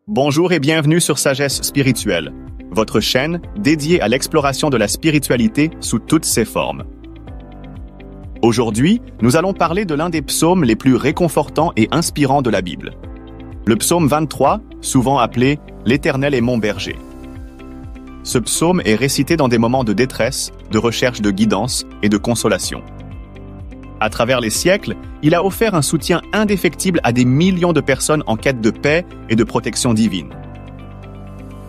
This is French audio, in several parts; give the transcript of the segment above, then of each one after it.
Bonjour et bienvenue sur Sagesse Spirituelle, votre chaîne dédiée à l'exploration de la spiritualité sous toutes ses formes. Aujourd'hui, nous allons parler de l'un des psaumes les plus réconfortants et inspirants de la Bible. Le psaume 23, souvent appelé « L'Éternel est mon berger ». Ce psaume est récité dans des moments de détresse, de recherche de guidance et de consolation. À travers les siècles, il a offert un soutien indéfectible à des millions de personnes en quête de paix et de protection divine.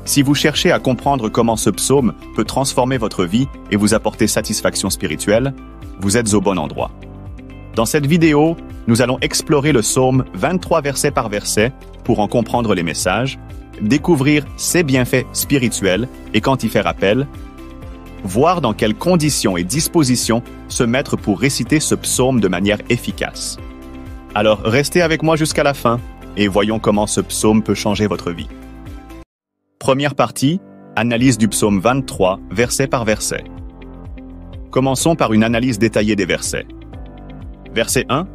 Si vous cherchez à comprendre comment ce psaume peut transformer votre vie et vous apporter satisfaction spirituelle, vous êtes au bon endroit. Dans cette vidéo, nous allons explorer le psaume 23 verset par verset pour en comprendre les messages, découvrir ses bienfaits spirituels et quand y faire appel, voir dans quelles conditions et dispositions se mettre pour réciter ce psaume de manière efficace. Alors, restez avec moi jusqu'à la fin et voyons comment ce psaume peut changer votre vie. Première partie, analyse du psaume 23, verset par verset. Commençons par une analyse détaillée des versets. Verset 1.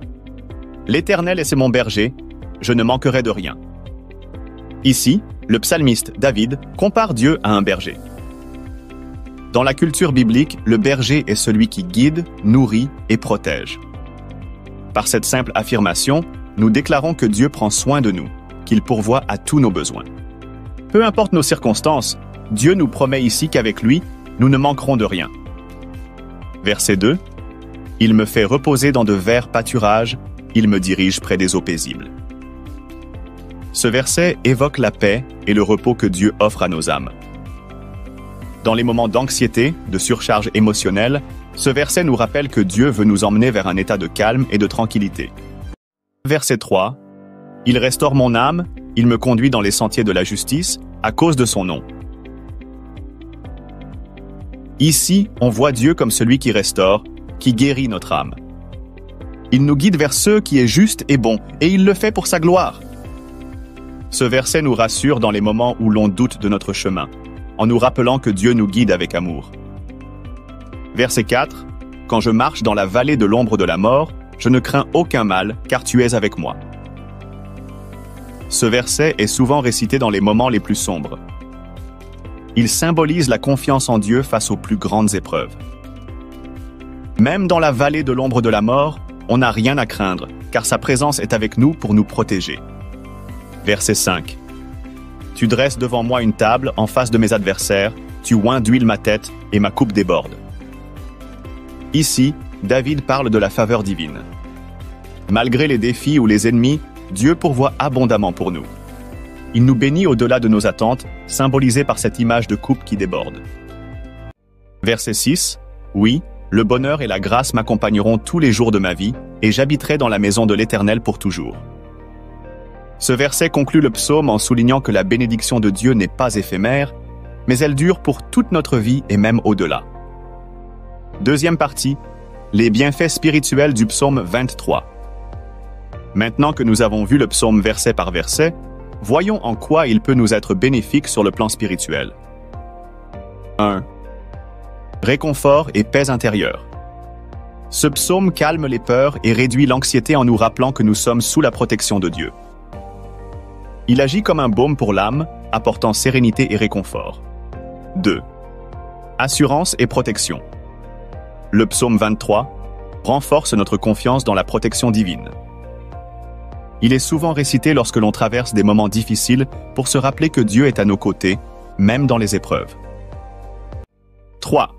L'Éternel est mon berger, je ne manquerai de rien. Ici, le psalmiste David compare Dieu à un berger. Dans la culture biblique, le berger est celui qui guide, nourrit et protège. Par cette simple affirmation, nous déclarons que Dieu prend soin de nous, qu'il pourvoit à tous nos besoins. Peu importe nos circonstances, Dieu nous promet ici qu'avec lui, nous ne manquerons de rien. Verset 2. Il me fait reposer dans de verts pâturages, il me dirige près des eaux paisibles. Ce verset évoque la paix et le repos que Dieu offre à nos âmes. Dans les moments d'anxiété, de surcharge émotionnelle, ce verset nous rappelle que Dieu veut nous emmener vers un état de calme et de tranquillité. Verset 3. Il restaure mon âme, il me conduit dans les sentiers de la justice, à cause de son nom. Ici, on voit Dieu comme celui qui restaure, qui guérit notre âme. Il nous guide vers ce qui est juste et bon, et il le fait pour sa gloire. Ce verset nous rassure dans les moments où l'on doute de notre chemin, en nous rappelant que Dieu nous guide avec amour. Verset 4. Quand je marche dans la vallée de l'ombre de la mort, je ne crains aucun mal, car tu es avec moi. Ce verset est souvent récité dans les moments les plus sombres. Il symbolise la confiance en Dieu face aux plus grandes épreuves. Même dans la vallée de l'ombre de la mort, on n'a rien à craindre, car sa présence est avec nous pour nous protéger. Verset 5. Tu dresses devant moi une table en face de mes adversaires, tu oins d'huile ma tête et ma coupe déborde. Ici, David parle de la faveur divine. Malgré les défis ou les ennemis, Dieu pourvoit abondamment pour nous. Il nous bénit au-delà de nos attentes, symbolisées par cette image de coupe qui déborde. Verset 6. Oui, le bonheur et la grâce m'accompagneront tous les jours de ma vie, et j'habiterai dans la maison de l'Éternel pour toujours. Ce verset conclut le psaume en soulignant que la bénédiction de Dieu n'est pas éphémère, mais elle dure pour toute notre vie et même au-delà. Deuxième partie, les bienfaits spirituels du psaume 23. Maintenant que nous avons vu le psaume verset par verset, voyons en quoi il peut nous être bénéfique sur le plan spirituel. 1. Réconfort et paix intérieure. Ce psaume calme les peurs et réduit l'anxiété en nous rappelant que nous sommes sous la protection de Dieu. Il agit comme un baume pour l'âme, apportant sérénité et réconfort. 2. Assurance et protection. Le psaume 23 renforce notre confiance dans la protection divine. Il est souvent récité lorsque l'on traverse des moments difficiles pour se rappeler que Dieu est à nos côtés, même dans les épreuves. 3.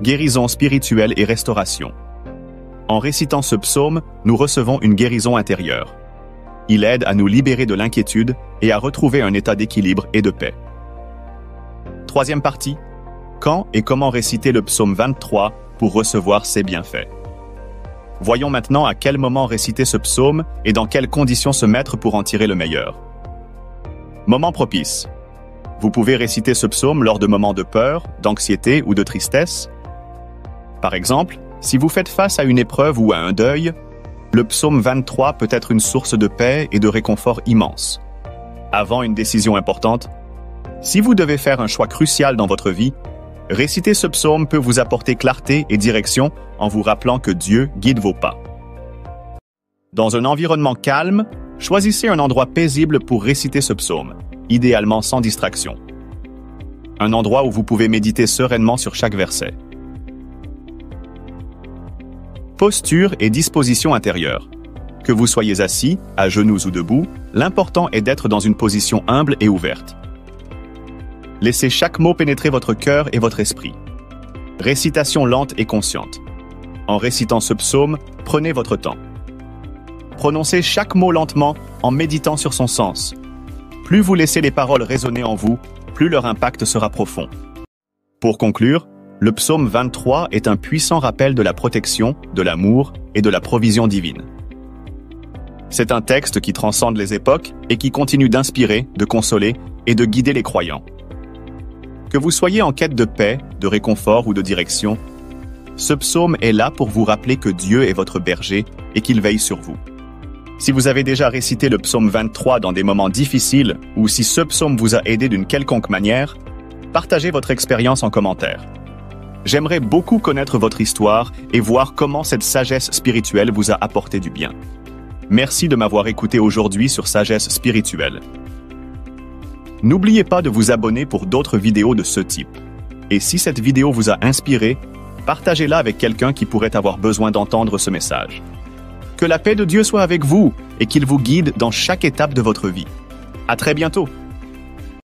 Guérison spirituelle et restauration. En récitant ce psaume, nous recevons une guérison intérieure. Il aide à nous libérer de l'inquiétude et à retrouver un état d'équilibre et de paix. Troisième partie, quand et comment réciter le psaume 23 pour recevoir ses bienfaits. Voyons maintenant à quel moment réciter ce psaume et dans quelles conditions se mettre pour en tirer le meilleur. Moment propice. Vous pouvez réciter ce psaume lors de moments de peur, d'anxiété ou de tristesse. Par exemple, si vous faites face à une épreuve ou à un deuil, le psaume 23 peut être une source de paix et de réconfort immense. Avant une décision importante, si vous devez faire un choix crucial dans votre vie, réciter ce psaume peut vous apporter clarté et direction en vous rappelant que Dieu guide vos pas. Dans un environnement calme, choisissez un endroit paisible pour réciter ce psaume, idéalement sans distraction. Un endroit où vous pouvez méditer sereinement sur chaque verset. Posture et disposition intérieure. Que vous soyez assis, à genoux ou debout, l'important est d'être dans une position humble et ouverte. Laissez chaque mot pénétrer votre cœur et votre esprit. Récitation lente et consciente. En récitant ce psaume, prenez votre temps. Prononcez chaque mot lentement en méditant sur son sens. Plus vous laissez les paroles résonner en vous, plus leur impact sera profond. Pour conclure, le psaume 23 est un puissant rappel de la protection, de l'amour et de la provision divine. C'est un texte qui transcende les époques et qui continue d'inspirer, de consoler et de guider les croyants. Que vous soyez en quête de paix, de réconfort ou de direction, ce psaume est là pour vous rappeler que Dieu est votre berger et qu'il veille sur vous. Si vous avez déjà récité le psaume 23 dans des moments difficiles ou si ce psaume vous a aidé d'une quelconque manière, partagez votre expérience en commentaire. J'aimerais beaucoup connaître votre histoire et voir comment cette sagesse spirituelle vous a apporté du bien. Merci de m'avoir écouté aujourd'hui sur Sagesse Spirituelle. N'oubliez pas de vous abonner pour d'autres vidéos de ce type. Et si cette vidéo vous a inspiré, partagez-la avec quelqu'un qui pourrait avoir besoin d'entendre ce message. Que la paix de Dieu soit avec vous et qu'il vous guide dans chaque étape de votre vie. À très bientôt!